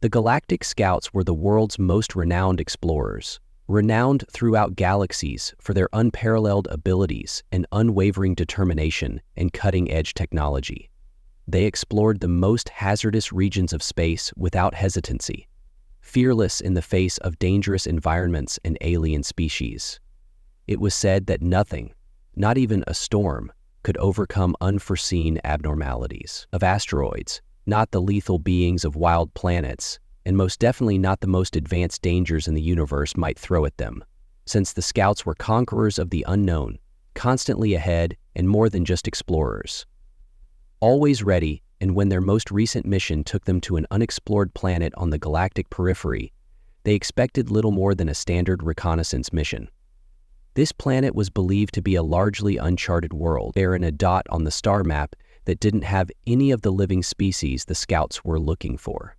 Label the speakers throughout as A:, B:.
A: The Galactic Scouts were the world's most renowned explorers, renowned throughout galaxies for their unparalleled abilities and unwavering determination in cutting-edge technology. They explored the most hazardous regions of space without hesitancy, fearless in the face of dangerous environments and alien species. It was said that nothing, not even a storm, could overcome unforeseen abnormalities of asteroids, not the lethal beings of wild planets, and most definitely not the most advanced dangers in the universe might throw at them, since the Scouts were conquerors of the unknown, constantly ahead and more than just explorers. Always ready, and when their most recent mission took them to an unexplored planet on the galactic periphery, they expected little more than a standard reconnaissance mission. This planet was believed to be a largely uncharted world, barren a dot on the star map that didn't have any of the living species the Scouts were looking for.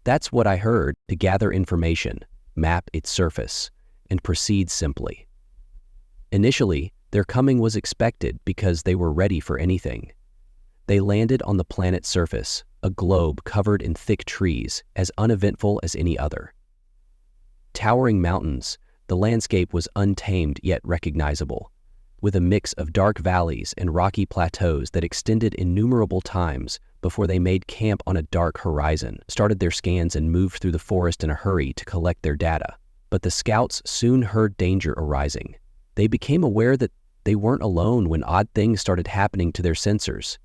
A: That's what I heard: to gather information, map its surface, and proceed simply. Initially, their coming was expected because they were ready for anything. They landed on the planet's surface, a globe covered in thick trees, as uneventful as any other. Towering mountains, the landscape was untamed yet recognizable, with a mix of dark valleys and rocky plateaus that extended innumerable times before they made camp on a dark horizon, started their scans, and moved through the forest in a hurry to collect their data. But the Scouts soon heard danger arising. They became aware that they weren't alone when odd things started happening to their sensors.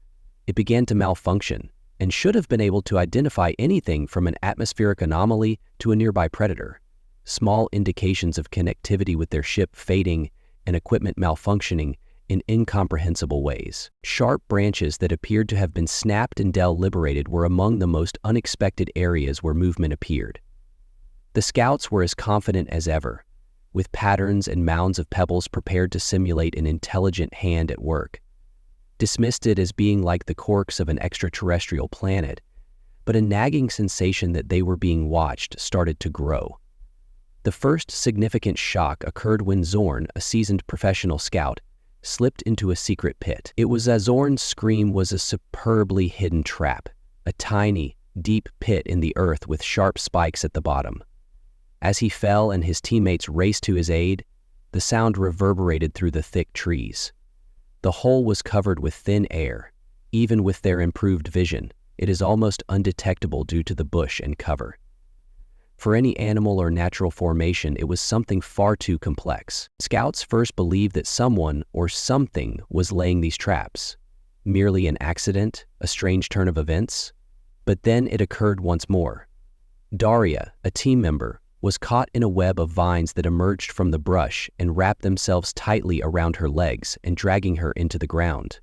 A: It began to malfunction and should have been able to identify anything from an atmospheric anomaly to a nearby predator. Small indications of connectivity with their ship fading and equipment malfunctioning in incomprehensible ways. Sharp branches that appeared to have been snapped and deliberated were among the most unexpected areas where movement appeared. The Scouts were as confident as ever, with patterns and mounds of pebbles prepared to simulate an intelligent hand at work. Dismissed it as being like the corks of an extraterrestrial planet, but a nagging sensation that they were being watched started to grow. The first significant shock occurred when Zorn, a seasoned professional scout, slipped into a secret pit. It was as Zorn's scream was a superbly hidden trap, a tiny, deep pit in the earth with sharp spikes at the bottom. As he fell and his teammates raced to his aid, the sound reverberated through the thick trees. The hole was covered with thin air. Even with their improved vision, it is almost undetectable due to the bush and cover. For any animal or natural formation, it was something far too complex. Scouts first believed that someone or something was laying these traps. Merely an accident, a strange turn of events? But then it occurred once more. Daria, a team member, was caught in a web of vines that emerged from the brush and wrapped themselves tightly around her legs and dragging her into the ground.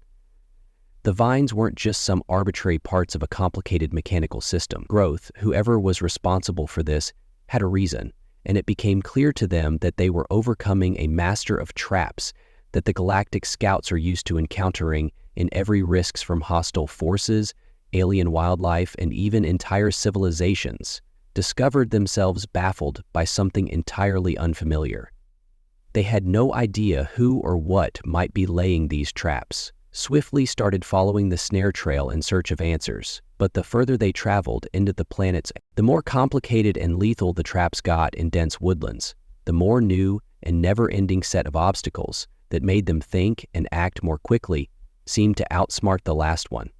A: The vines weren't just some arbitrary parts of a complicated mechanical system. Growth, whoever was responsible for this, had a reason, and it became clear to them that they were overcoming a master of traps that the Galactic Scouts are used to encountering in every risks from hostile forces, alien wildlife, and even entire civilizations, discovered themselves baffled by something entirely unfamiliar. They had no idea who or what might be laying these traps. Swiftly started following the snare trail in search of answers, but the further they traveled into the planets, the more complicated and lethal the traps got in dense woodlands, the more new and never-ending set of obstacles that made them think and act more quickly seemed to outsmart the last one.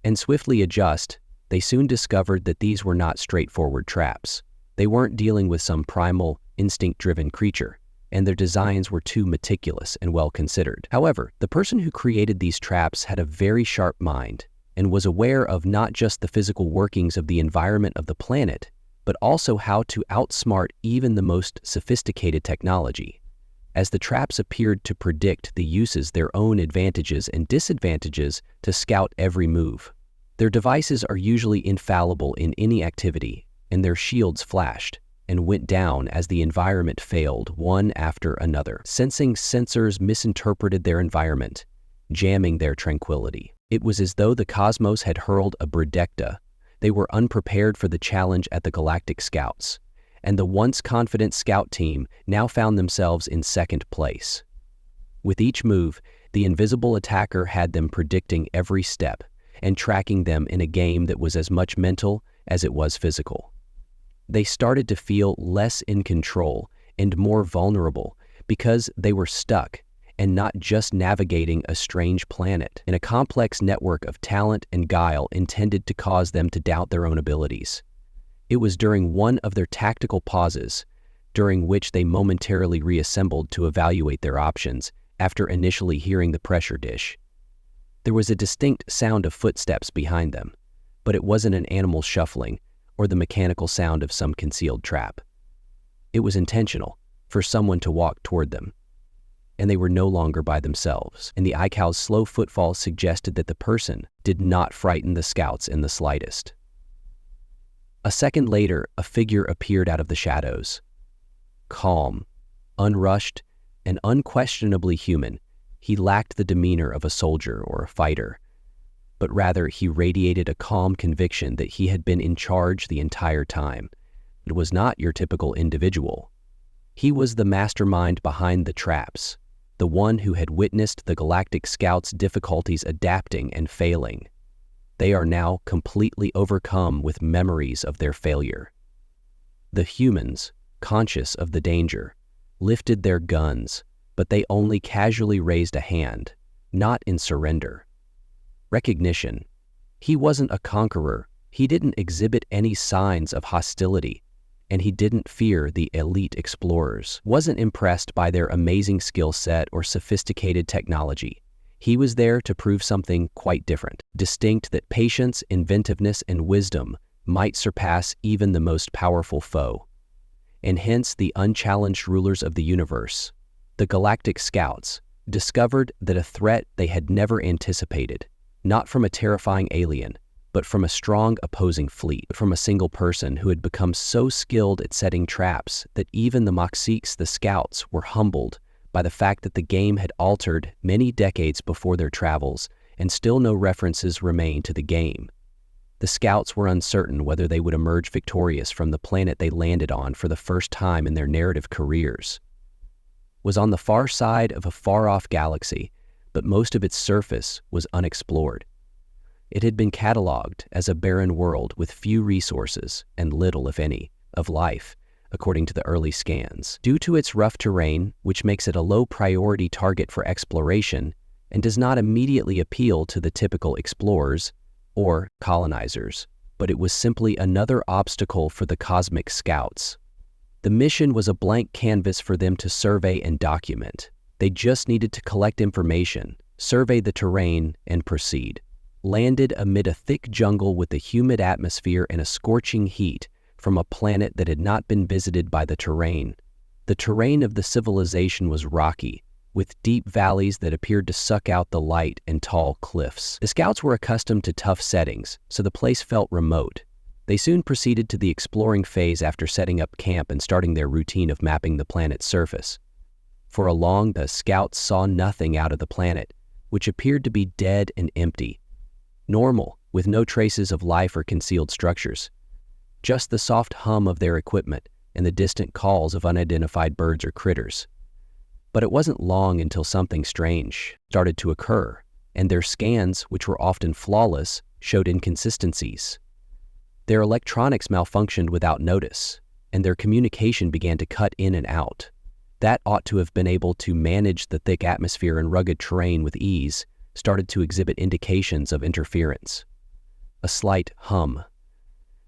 A: And swiftly adjust, they soon discovered that these were not straightforward traps. They weren't dealing with some primal, instinct-driven creature, and their designs were too meticulous and well-considered. However, the person who created these traps had a very sharp mind and was aware of not just the physical workings of the environment of the planet, but also how to outsmart even the most sophisticated technology. As the traps appeared to predict the uses, their own advantages and disadvantages to scout every move. Their devices are usually infallible in any activity, and their shields flashed and went down as the environment failed one after another. Sensing sensors misinterpreted their environment, jamming their tranquility. It was as though the cosmos had hurled a Bredecta. They were unprepared for the challenge at the Galactic Scouts, and the once confident scout team now found themselves in second place. With each move, the invisible attacker had them predicting every step and tracking them in a game that was as much mental as it was physical. They started to feel less in control and more vulnerable because they were stuck and not just navigating a strange planet in a complex network of talent and guile intended to cause them to doubt their own abilities. It was during one of their tactical pauses, during which they momentarily reassembled to evaluate their options after initially hearing the pressure dish. There was a distinct sound of footsteps behind them, but it wasn't an animal shuffling or the mechanical sound of some concealed trap. It was intentional, for someone to walk toward them. And they were no longer by themselves, and the Icow's slow footfall suggested that the person did not frighten the scouts in the slightest. A second later, a figure appeared out of the shadows. Calm, unrushed, and unquestionably human, he lacked the demeanor of a soldier or a fighter, but rather he radiated a calm conviction that he had been in charge the entire time. It was not your typical individual. He was the mastermind behind the traps, the one who had witnessed the Galactic Scouts' difficulties adapting and failing. They are now completely overcome with memories of their failure. The humans, conscious of the danger, lifted their guns, but they only casually raised a hand, not in surrender. Recognition. He wasn't a conqueror. He didn't exhibit any signs of hostility, and he didn't fear the elite explorers. Wasn't impressed by their amazing skill set or sophisticated technology. He was there to prove something quite different, distinct, that patience, inventiveness, and wisdom might surpass even the most powerful foe. And hence the unchallenged rulers of the universe, the Galactic Scouts, discovered that a threat they had never anticipated, not from a terrifying alien, but from a strong opposing fleet, from a single person who had become so skilled at setting traps that even the Maxiques, the scouts, were humbled by the fact that the game had altered many decades before their travels, and still no references remained to the game. The scouts were uncertain whether they would emerge victorious from the planet they landed on for the first time in their narrative careers. Was on the far side of a far-off galaxy, but most of its surface was unexplored. It had been catalogued as a barren world with few resources and little, if any, of life, according to the early scans. Due to its rough terrain, which makes it a low-priority target for exploration and does not immediately appeal to the typical explorers or colonizers, but it was simply another obstacle for the cosmic scouts. The mission was a blank canvas for them to survey and document. They just needed to collect information, survey the terrain, and proceed. Landed amid a thick jungle with a humid atmosphere and a scorching heat from a planet that had not been visited by the terrain. The terrain of the civilization was rocky, with deep valleys that appeared to suck out the light and tall cliffs. The scouts were accustomed to tough settings, so the place felt remote. They soon proceeded to the exploring phase after setting up camp and starting their routine of mapping the planet's surface. For a long, the scouts saw nothing out of the planet, which appeared to be dead and empty. Normal, with no traces of life or concealed structures. Just the soft hum of their equipment and the distant calls of unidentified birds or critters. But it wasn't long until something strange started to occur, and their scans, which were often flawless, showed inconsistencies. Their electronics malfunctioned without notice, and their communication began to cut in and out. That ought to have been able to manage the thick atmosphere and rugged terrain with ease, started to exhibit indications of interference. A slight hum.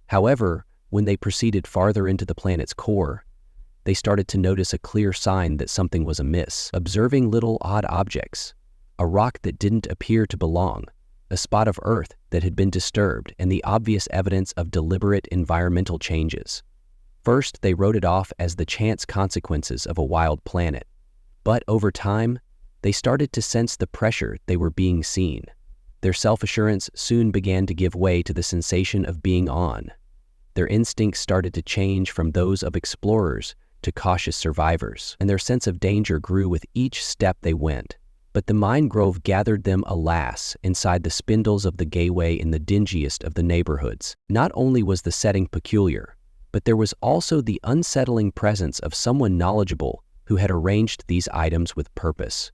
A: However, when they proceeded farther into the planet's core, they started to notice a clear sign that something was amiss, observing little odd objects, a rock that didn't appear to belong, a spot of earth that had been disturbed, and the obvious evidence of deliberate environmental changes. First, they wrote it off as the chance consequences of a wild planet, but over time, they started to sense the pressure they were being seen. Their self-assurance soon began to give way to the sensation of being on. Their instincts started to change from those of explorers to cautious survivors, and their sense of danger grew with each step they went. But the mine grove gathered them, alas, inside the spindles of the gateway in the dingiest of the neighborhoods. Not only was the setting peculiar, but there was also the unsettling presence of someone knowledgeable who had arranged these items with purpose.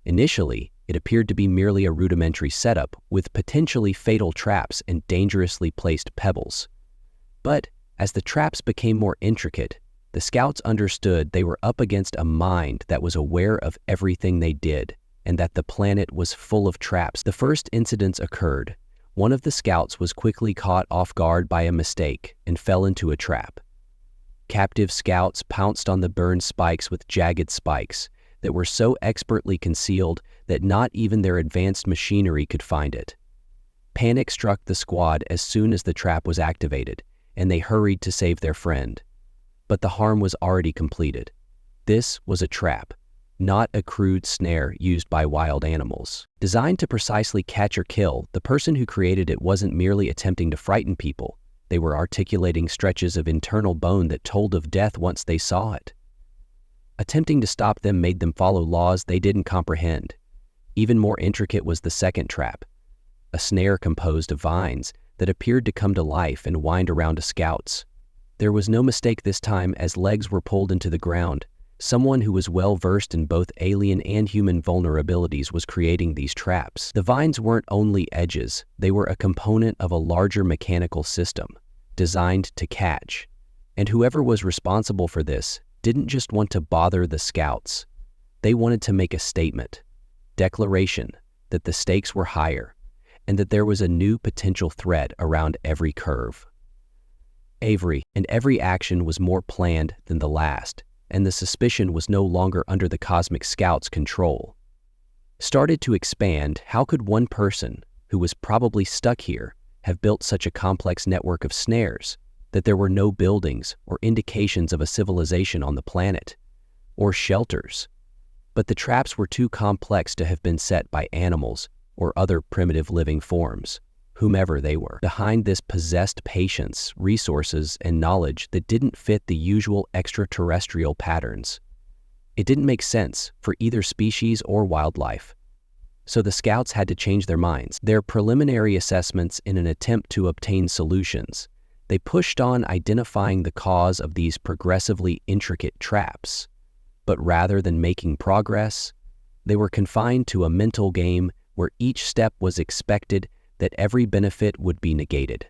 A: Initially, it appeared to be merely a rudimentary setup with potentially fatal traps and dangerously placed pebbles. But as the traps became more intricate, the scouts understood they were up against a mind that was aware of everything they did, and that the planet was full of traps. The first incidents occurred. One of the scouts was quickly caught off guard by a mistake and fell into a trap. Captive scouts pounced on the burned spikes with jagged spikes that were so expertly concealed that not even their advanced machinery could find it. Panic struck the squad as soon as the trap was activated, and they hurried to save their friend. But the harm was already completed. This was a trap, not a crude snare used by wild animals. Designed to precisely catch or kill, the person who created it wasn't merely attempting to frighten people. They were articulating stretches of internal bone that told of death once they saw it. Attempting to stop them made them follow laws they didn't comprehend. Even more intricate was the second trap, a snare composed of vines that appeared to come to life and wind around the scouts. There was no mistake this time as legs were pulled into the ground. Someone who was well versed in both alien and human vulnerabilities was creating these traps. The vines weren't only edges, they were a component of a larger mechanical system, designed to catch. And whoever was responsible for this didn't just want to bother the scouts. They wanted to make a statement, declaration, that the stakes were higher, and that there was a new potential threat around every curve. And every action was more planned than the last, and the suspicion was no longer under the Cosmic Scouts' control. Started to expand, how could one person, who was probably stuck here, have built such a complex network of snares that there were no buildings or indications of a civilization on the planet, or shelters? But the traps were too complex to have been set by animals or other primitive living forms, whomever they were. Behind this possessed patience, resources, and knowledge that didn't fit the usual extraterrestrial patterns. It didn't make sense for either species or wildlife. So the scouts had to change their minds. Their preliminary assessments in an attempt to obtain solutions. They pushed on identifying the cause of these progressively intricate traps. But rather than making progress, they were confined to a mental game where each step was expected that every benefit would be negated,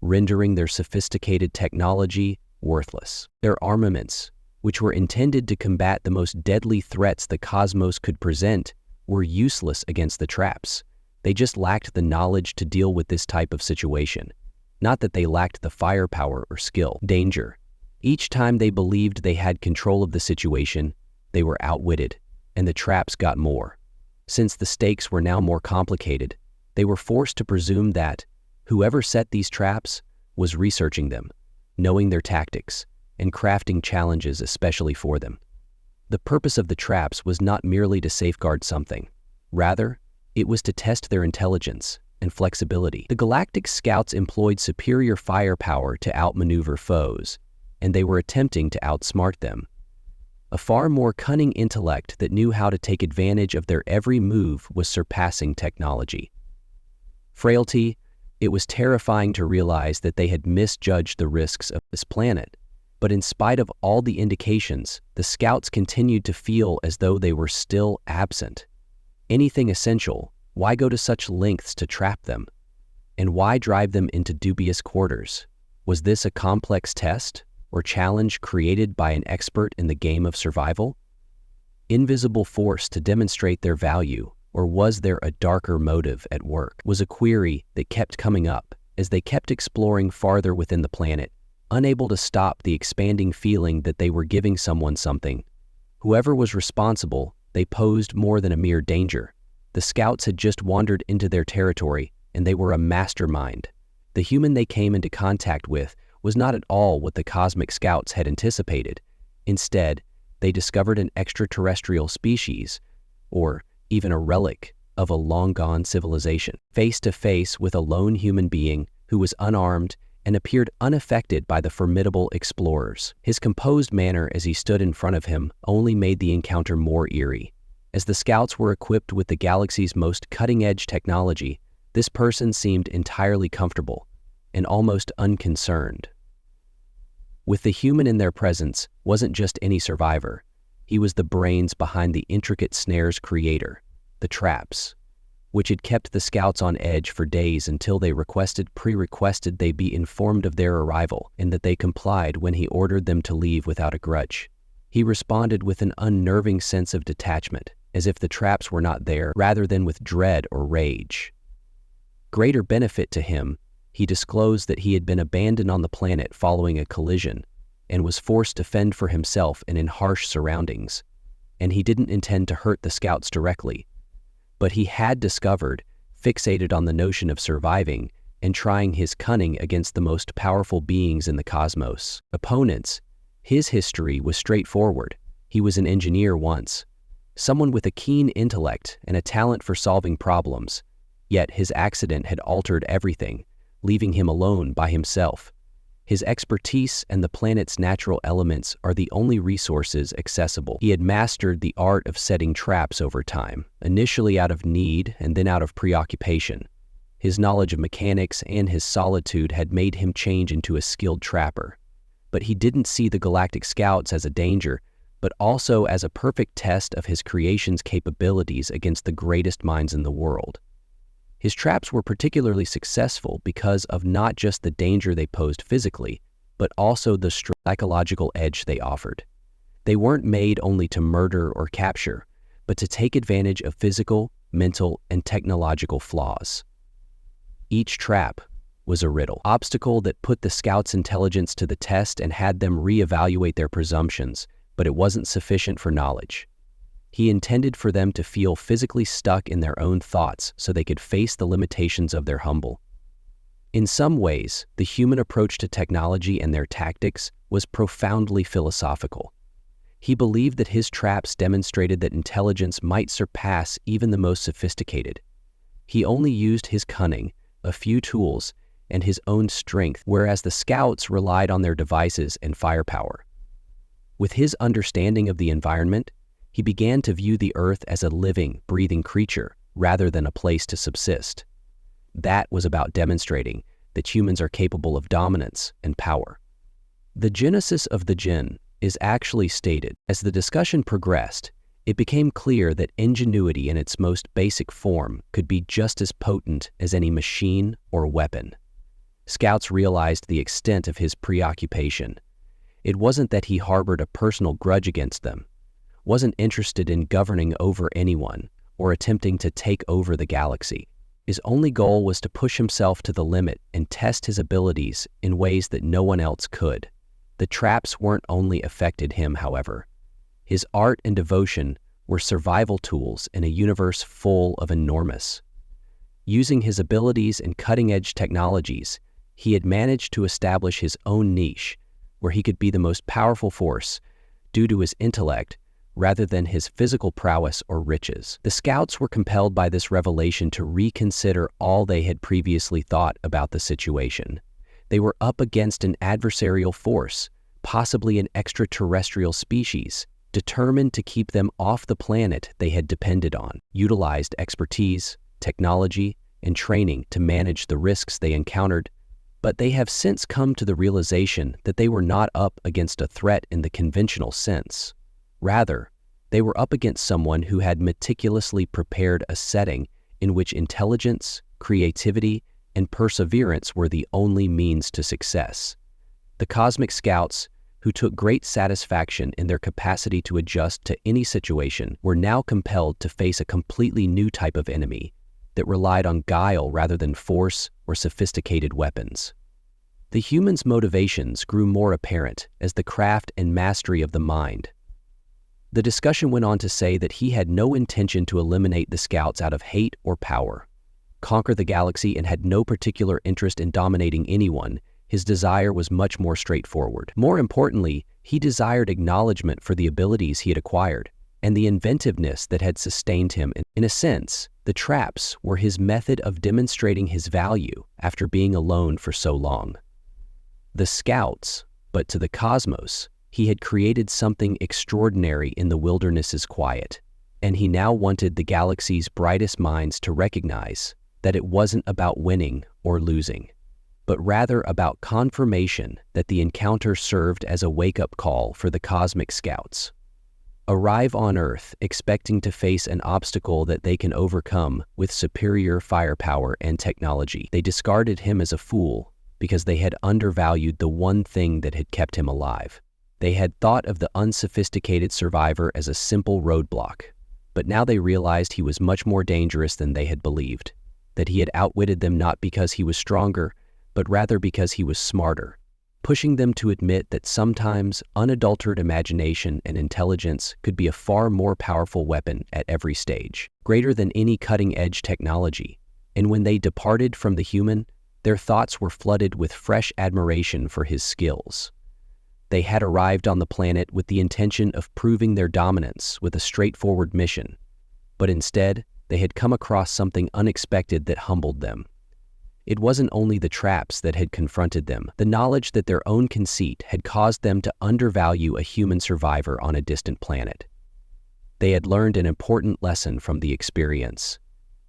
A: rendering their sophisticated technology worthless. Their armaments, which were intended to combat the most deadly threats the cosmos could present, were useless against the traps. They just lacked the knowledge to deal with this type of situation. Not that they lacked the firepower or skill. Danger. Each time they believed they had control of the situation, they were outwitted, and the traps got more. Since the stakes were now more complicated, they were forced to presume that whoever set these traps was researching them, knowing their tactics, and crafting challenges especially for them. The purpose of the traps was not merely to safeguard something. Rather, it was to test their intelligence and flexibility. The Galactic Scouts employed superior firepower to outmaneuver foes, and they were attempting to outsmart them. A far more cunning intellect that knew how to take advantage of their every move was surpassing technology. Frailty. It was terrifying to realize that they had misjudged the risks of this planet. But in spite of all the indications, the scouts continued to feel as though they were still absent. Anything essential, why go to such lengths to trap them? And why drive them into dubious quarters? Was this a complex test or challenge created by an expert in the game of survival? Invisible force to demonstrate their value, or was there a darker motive at work? Was a query that kept coming up as they kept exploring farther within the planet, unable to stop the expanding feeling that they were giving someone something. Whoever was responsible, they posed more than a mere danger. The scouts had just wandered into their territory, and they were a mastermind. The human they came into contact with was not at all what the Cosmic Scouts had anticipated. Instead, they discovered an extraterrestrial species, or even a relic of a long-gone civilization. Face to face with a lone human being who was unarmed and appeared unaffected by the formidable explorers. His composed manner as he stood in front of him only made the encounter more eerie. As the scouts were equipped with the galaxy's most cutting-edge technology, this person seemed entirely comfortable and almost unconcerned. With the human in their presence wasn't just any survivor. He was the brains behind the intricate snares creator, the traps. which had kept the scouts on edge for days until they pre-requested they be informed of their arrival and that they complied when he ordered them to leave without a grudge. He responded with an unnerving sense of detachment, as if the traps were not there, rather than with dread or rage. Greater benefit to him, he disclosed that he had been abandoned on the planet following a collision and was forced to fend for himself and in harsh surroundings, and he didn't intend to hurt the scouts directly. But he had discovered, fixated on the notion of surviving and trying his cunning against the most powerful beings in the cosmos. Opponents, his history was straightforward. He was an engineer once, someone with a keen intellect and a talent for solving problems, yet his accident had altered everything, leaving him alone by himself. His expertise and the planet's natural elements are the only resources accessible. He had mastered the art of setting traps over time, initially out of need and then out of preoccupation. His knowledge of mechanics and his solitude had made him change into a skilled trapper. But he didn't see the Galactic Scouts as a danger, but also as a perfect test of his creation's capabilities against the greatest minds in the world. His traps were particularly successful because of not just the danger they posed physically, but also the psychological edge they offered. They weren't made only to murder or capture, but to take advantage of physical, mental, and technological flaws. Each trap was a obstacle that put the scouts' intelligence to the test and had them reevaluate their presumptions, but it wasn't sufficient for knowledge. He intended for them to feel physically stuck in their own thoughts so they could face the limitations of their humble. In some ways, the human approach to technology and their tactics was profoundly philosophical. He believed that his traps demonstrated that intelligence might surpass even the most sophisticated. He only used his cunning, a few tools, and his own strength, whereas the scouts relied on their devices and firepower. With his understanding of the environment, he began to view the Earth as a living, breathing creature rather than a place to subsist. That was about demonstrating that humans are capable of dominance and power. The genesis of the Jinn is actually stated. As the discussion progressed, it became clear that ingenuity in its most basic form could be just as potent as any machine or weapon. Scouts realized the extent of his preoccupation. It wasn't that he harbored a personal grudge against them, wasn't interested in governing over anyone or attempting to take over the galaxy. His only goal was to push himself to the limit and test his abilities in ways that no one else could. The traps weren't only affected him, however. His art and devotion were survival tools in a universe full of enormous. Using his abilities and cutting-edge technologies, he had managed to establish his own niche where he could be the most powerful force due to his intellect rather than his physical prowess or riches. The scouts were compelled by this revelation to reconsider all they had previously thought about the situation. They were up against an adversarial force, possibly an extraterrestrial species, determined to keep them off the planet they had depended on, utilized expertise, technology, and training to manage the risks they encountered, but they have since come to the realization that they were not up against a threat in the conventional sense. Rather, they were up against someone who had meticulously prepared a setting in which intelligence, creativity, and perseverance were the only means to success. The Cosmic Scouts, who took great satisfaction in their capacity to adjust to any situation, were now compelled to face a completely new type of enemy that relied on guile rather than force or sophisticated weapons. The humans' motivations grew more apparent as the craft and mastery of the mind. The discussion went on to say that he had no intention to eliminate the scouts out of hate or power, conquer the galaxy, and had no particular interest in dominating anyone. His desire was much more straightforward. More importantly, he desired acknowledgement for the abilities he had acquired and the inventiveness that had sustained him. In a sense, the traps were his method of demonstrating his value after being alone for so long. The scouts, but to the cosmos, he had created something extraordinary in the wilderness's quiet, and he now wanted the galaxy's brightest minds to recognize that it wasn't about winning or losing, but rather about confirmation that the encounter served as a wake-up call for the Cosmic Scouts. arrive on Earth expecting to face an obstacle that they can overcome with superior firepower and technology. They discarded him as a fool because they had undervalued the one thing that had kept him alive. They had thought of the unsophisticated survivor as a simple roadblock, but now they realized he was much more dangerous than they had believed, that he had outwitted them not because he was stronger, but rather because he was smarter, pushing them to admit that sometimes unadulterated imagination and intelligence could be a far more powerful weapon at every stage, greater than any cutting-edge technology. And when they departed from the human, their thoughts were flooded with fresh admiration for his skills. They had arrived on the planet with the intention of proving their dominance with a straightforward mission, but instead, they had come across something unexpected that humbled them. It wasn't only the traps that had confronted them. The knowledge that their own conceit had caused them to undervalue a human survivor on a distant planet. They had learned an important lesson from the experience,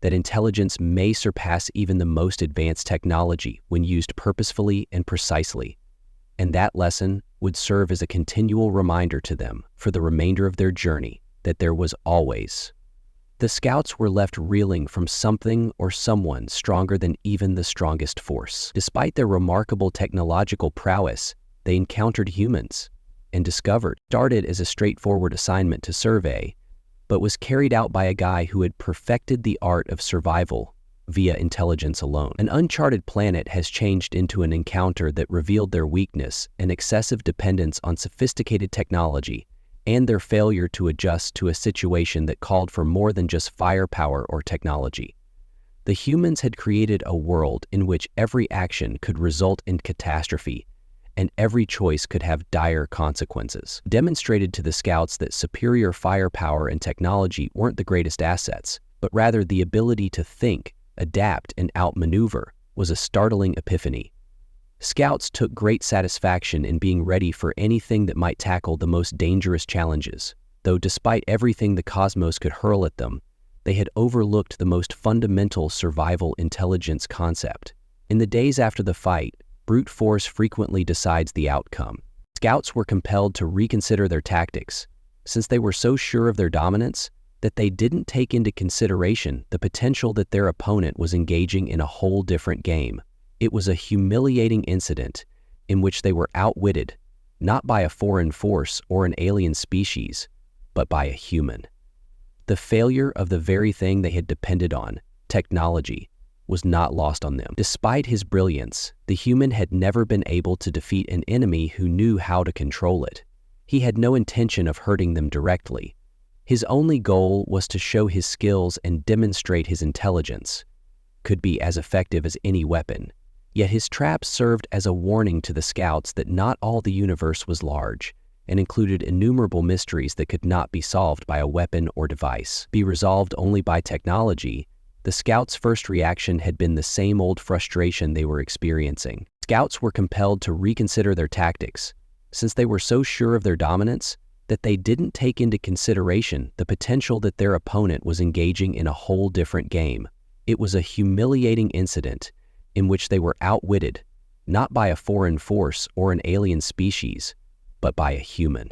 A: that intelligence may surpass even the most advanced technology when used purposefully and precisely, and that lesson would serve as a continual reminder to them for the remainder of their journey that there was always. The scouts were left reeling from something or someone stronger than even the strongest force. Despite their remarkable technological prowess, they encountered humans and started as a straightforward assignment to survey, but was carried out by a guy who had perfected the art of survival via intelligence alone. An uncharted planet has changed into an encounter that revealed their weakness and excessive dependence on sophisticated technology, and their failure to adjust to a situation that called for more than just firepower or technology. The humans had created a world in which every action could result in catastrophe, and every choice could have dire consequences. Demonstrated to the scouts that superior firepower and technology weren't the greatest assets, but rather the ability to think, adapt, and outmaneuver was a startling epiphany. Scouts took great satisfaction in being ready for anything that might tackle the most dangerous challenges, though despite everything the cosmos could hurl at them, they had overlooked the most fundamental survival intelligence concept. In the days after the fight, brute force frequently decides the outcome. Scouts were compelled to reconsider their tactics, since they were so sure of their dominance that they didn't take into consideration the potential that their opponent was engaging in a whole different game. It was a humiliating incident in which they were outwitted, not by a foreign force or an alien species, but by a human. The failure of the very thing they had depended on, technology, was not lost on them. Despite his brilliance, the human had never been able to defeat an enemy who knew how to control it. He had no intention of hurting them directly. His only goal was to show his skills and demonstrate his intelligence could be as effective as any weapon. Yet his traps served as a warning to the scouts that not all the universe was large, and included innumerable mysteries that could not be solved by a weapon or device. Be resolved only by technology, the scouts' first reaction had been the same old frustration they were experiencing. Scouts were compelled to reconsider their tactics, since they were so sure of their dominance that they didn't take into consideration the potential that their opponent was engaging in a whole different game. It was a humiliating incident in which they were outwitted, not by a foreign force or an alien species, but by a human.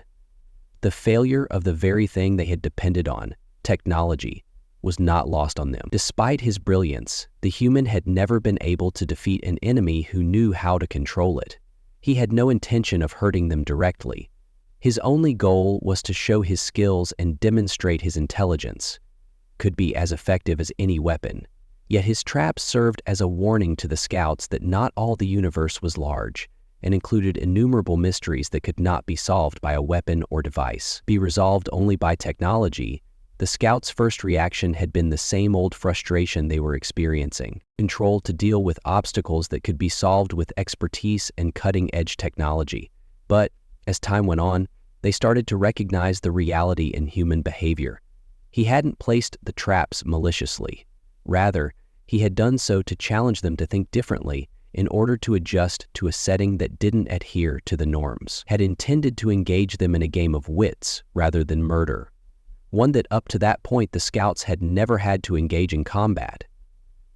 A: The failure of the very thing they had depended on, technology, was not lost on them. Despite his brilliance, the human had never been able to defeat an enemy who knew how to control it. He had no intention of hurting them directly. His only goal was to show his skills and demonstrate his intelligence could be as effective as any weapon. Yet his traps served as a warning to the scouts that not all the universe was large, and included innumerable mysteries that could not be solved by a weapon or device. Be resolved only by technology, the scouts' first reaction had been the same old frustration they were experiencing. Control to deal with obstacles that could be solved with expertise and cutting-edge technology. But, as time went on, they started to recognize the reality in human behavior. He hadn't placed the traps maliciously. Rather, he had done so to challenge them to think differently in order to adjust to a setting that didn't adhere to the norms, had intended to engage them in a game of wits rather than murder, one that up to that point the scouts had never had to engage in combat.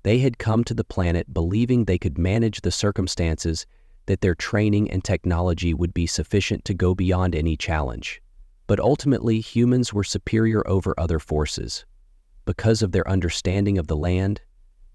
A: They had come to the planet believing they could manage the circumstances, that their training and technology would be sufficient to go beyond any challenge. But ultimately, humans were superior over other forces because of their understanding of the land,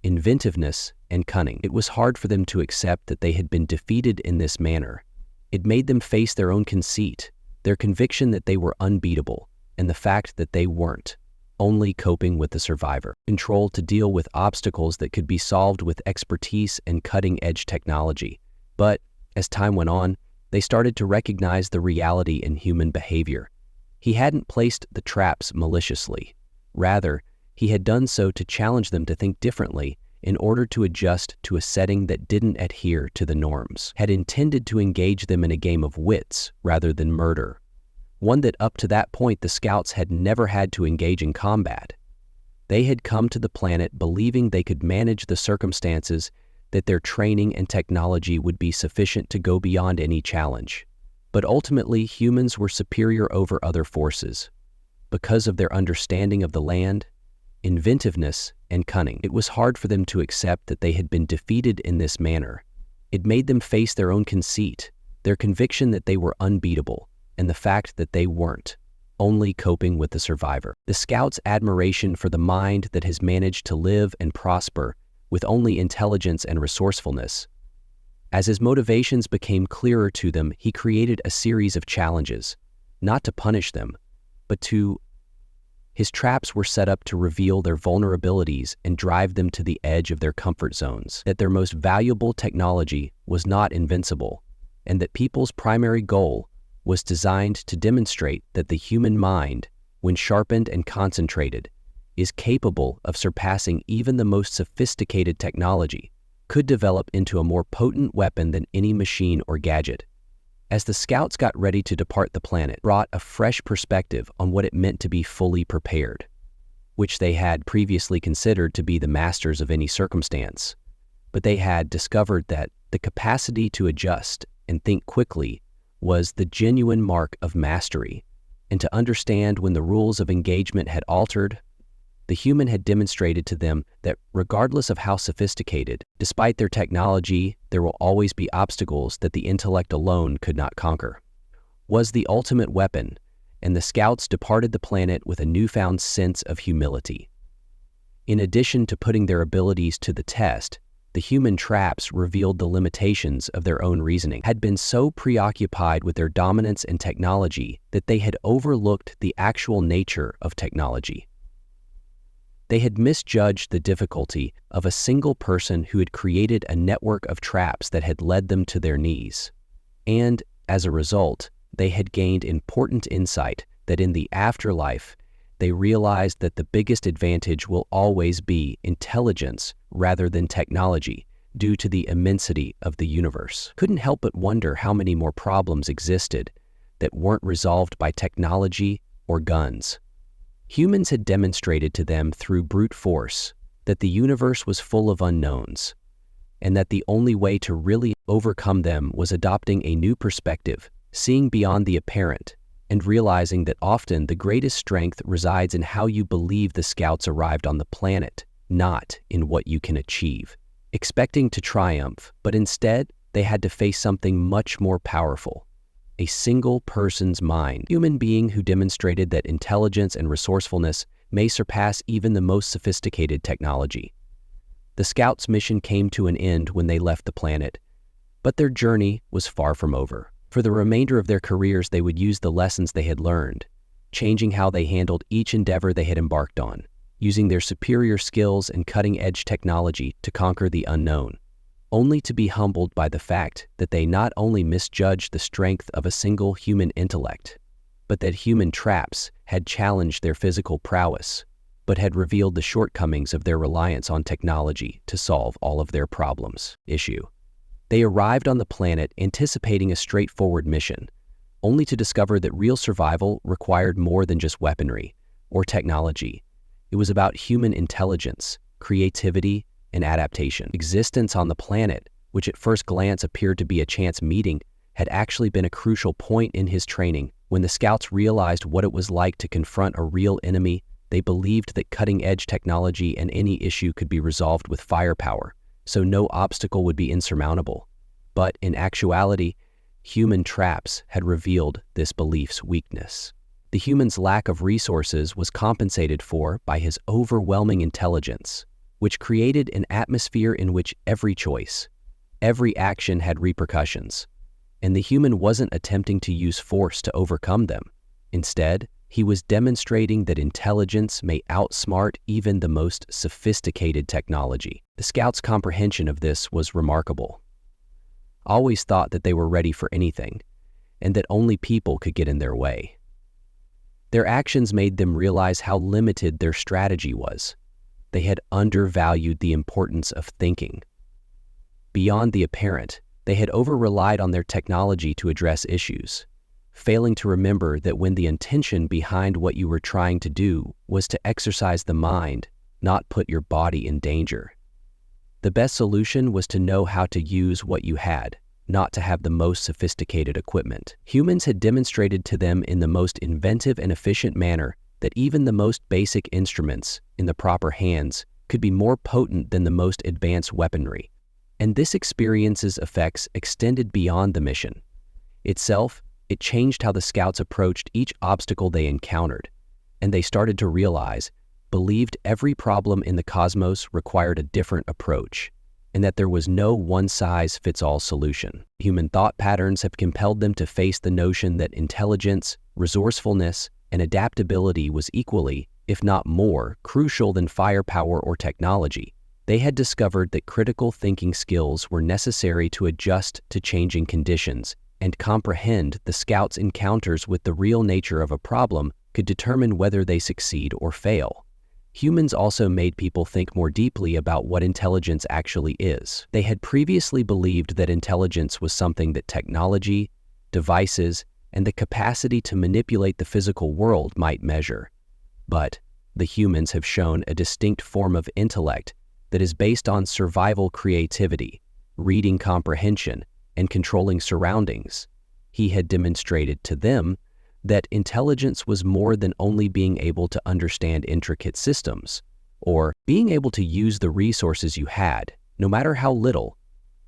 A: inventiveness, and cunning. It was hard for them to accept that they had been defeated in this manner. It made them face their own conceit, their conviction that they were unbeatable, and the fact that they weren't only coping with the survivor. Control to deal with obstacles that could be solved with expertise and cutting-edge technology. But as time went on, they started to recognize the reality in human behavior. He hadn't placed the traps maliciously. Rather, he had done so to challenge them to think differently in order to adjust to a setting that didn't adhere to the norms, had intended to engage them in a game of wits rather than murder, one that up to that point the scouts had never had to engage in combat. They had come to the planet believing they could manage the circumstances, that their training and technology would be sufficient to go beyond any challenge. But ultimately, humans were superior over other forces because of their understanding of the land, inventiveness, and cunning. It was hard for them to accept that they had been defeated in this manner. It made them face their own conceit, their conviction that they were unbeatable, and the fact that they weren't only coping with the survivor. The scouts' admiration for the mind that has managed to live and prosper with only intelligence and resourcefulness. As his motivations became clearer to them, he created a series of challenges, not to punish them, but his traps were set up to reveal their vulnerabilities and drive them to the edge of their comfort zones, that their most valuable technology was not invincible, and that people's primary goal was designed to demonstrate that the human mind, when sharpened and concentrated, is capable of surpassing even the most sophisticated technology, could develop into a more potent weapon than any machine or gadget. As the scouts got ready to depart the planet, brought a fresh perspective on what it meant to be fully prepared, which they had previously considered to be the masters of any circumstance. But they had discovered that the capacity to adjust and think quickly was the genuine mark of mastery, and to understand when the rules of engagement had altered. The human had demonstrated to them that regardless of how sophisticated, despite their technology, there will always be obstacles that the intellect alone could not conquer. Was the ultimate weapon, and the scouts departed the planet with a newfound sense of humility. In addition to putting their abilities to the test, the human traps revealed the limitations of their own reasoning, had been so preoccupied with their dominance in technology that they had overlooked the actual nature of technology. They had misjudged the difficulty of a single person who had created a network of traps that had led them to their knees. And, as a result, they had gained important insight that in the afterlife, they realized that the biggest advantage will always be intelligence rather than technology, due to the immensity of the universe. Couldn't help but wonder how many more problems existed that weren't resolved by technology or guns. Humans had demonstrated to them through brute force that the universe was full of unknowns, and that the only way to really overcome them was adopting a new perspective, seeing beyond the apparent, and realizing that often the greatest strength resides in how you believe the scouts arrived on the planet, not in what you can achieve. Expecting to triumph, but instead they had to face something much more powerful. A single person's mind, a human being who demonstrated that intelligence and resourcefulness may surpass even the most sophisticated technology. The scouts' mission came to an end when they left the planet, but their journey was far from over. For the remainder of their careers, they would use the lessons they had learned, changing how they handled each endeavor they had embarked on, using their superior skills and cutting-edge technology to conquer the unknown, only to be humbled by the fact that they not only misjudged the strength of a single human intellect, but that human traps had challenged their physical prowess, but had revealed the shortcomings of their reliance on technology to solve all of their problems. They arrived on the planet anticipating a straightforward mission, only to discover that real survival required more than just weaponry or technology. It was about human intelligence, creativity, and adaptation. Existence on the planet, which at first glance appeared to be a chance meeting, had actually been a crucial point in his training. When the scouts realized what it was like to confront a real enemy, they believed that cutting-edge technology and any issue could be resolved with firepower, so no obstacle would be insurmountable. But in actuality, human traps had revealed this belief's weakness. The human's lack of resources was compensated for by his overwhelming intelligence, which created an atmosphere in which every choice, every action had repercussions, and the human wasn't attempting to use force to overcome them. Instead, he was demonstrating that intelligence may outsmart even the most sophisticated technology. The scouts' comprehension of this was remarkable. Always thought that they were ready for anything, and that only people could get in their way. Their actions made them realize how limited their strategy was. They had undervalued the importance of thinking. Beyond the apparent, they had over-relied on their technology to address issues, failing to remember that when the intention behind what you were trying to do was to exercise the mind, not put your body in danger. The best solution was to know how to use what you had, not to have the most sophisticated equipment. Humans had demonstrated to them in the most inventive and efficient manner that even the most basic instruments, in the proper hands, could be more potent than the most advanced weaponry. And this experience's effects extended beyond the mission itself. It changed how the scouts approached each obstacle they encountered, and they started to realize, believed every problem in the cosmos required a different approach, and that there was no one-size-fits-all solution. Human thought patterns have compelled them to face the notion that intelligence, resourcefulness, and adaptability was equally, if not more, crucial than firepower or technology. They had discovered that critical thinking skills were necessary to adjust to changing conditions and comprehend the scouts' encounters with the real nature of a problem could determine whether they succeed or fail. Humans also made people think more deeply about what intelligence actually is. They had previously believed that intelligence was something that technology, devices, and the capacity to manipulate the physical world might measure. But the humans have shown a distinct form of intellect that is based on survival creativity, reading comprehension, and controlling surroundings. He had demonstrated to them that intelligence was more than only being able to understand intricate systems, or being able to use the resources you had, no matter how little,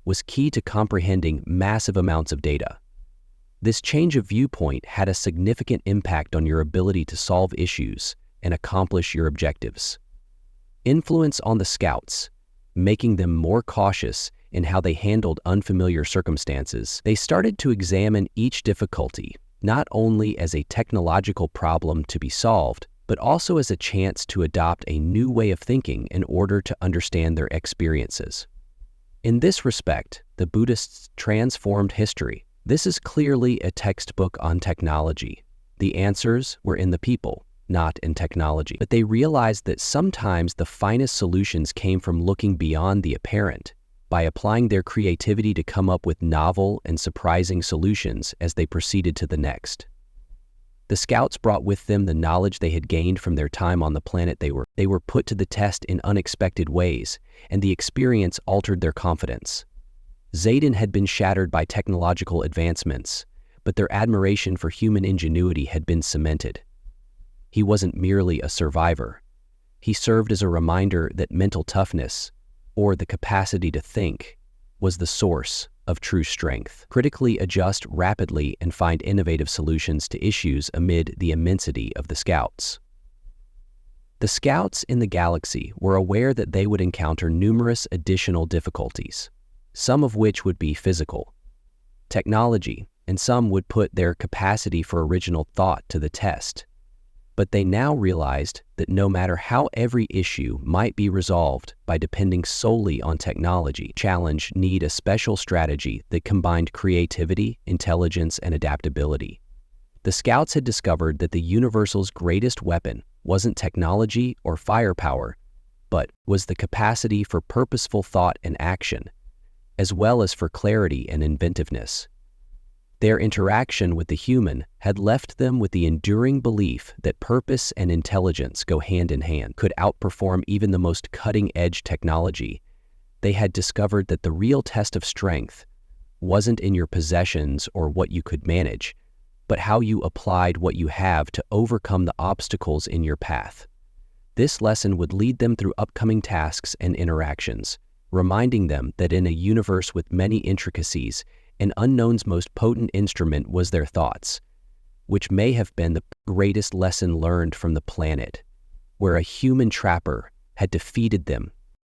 A: was key to comprehending massive amounts of data. This change of viewpoint had a significant impact on your ability to solve issues and accomplish your objectives. Influence on the scouts, making them more cautious in how they handled unfamiliar circumstances. They started to examine each difficulty not only as a technological problem to be solved, but also as a chance to adopt a new way of thinking in order to understand their experiences. In this respect, the Buddhists transformed history. This is clearly a textbook on technology. The answers were in the people, not in technology. But they realized that sometimes the finest solutions came from looking beyond the apparent, by applying their creativity to come up with novel and surprising solutions as they proceeded to the next. The scouts brought with them the knowledge they had gained from their time on the planet. They were put to the test in unexpected ways, and the experience altered their confidence. Zayden had been shattered by technological advancements, but their admiration for human ingenuity had been cemented. He wasn't merely a survivor. He served as a reminder that mental toughness, or the capacity to think, was the source of true strength. Critically adjust rapidly and find innovative solutions to issues amid the immensity of the scouts. The scouts in the galaxy were aware that they would encounter numerous additional difficulties, some of which would be physical, technology, and some would put their capacity for original thought to the test. But they now realized that no matter how every issue might be resolved by depending solely on technology, challenge need a special strategy that combined creativity, intelligence, and adaptability. The scouts had discovered that the universal's greatest weapon wasn't technology or firepower, but was the capacity for purposeful thought and action, as well as for clarity and inventiveness. Their interaction with the human had left them with the enduring belief that purpose and intelligence go hand in hand, could outperform even the most cutting-edge technology. They had discovered that the real test of strength wasn't in your possessions or what you could manage, but how you applied what you have to overcome the obstacles in your path. This lesson would lead them through upcoming tasks and interactions, reminding them that in a universe with many intricacies, an unknown's most potent instrument was their thoughts. which may have been the greatest lesson learned from the planet, where a human trapper had defeated them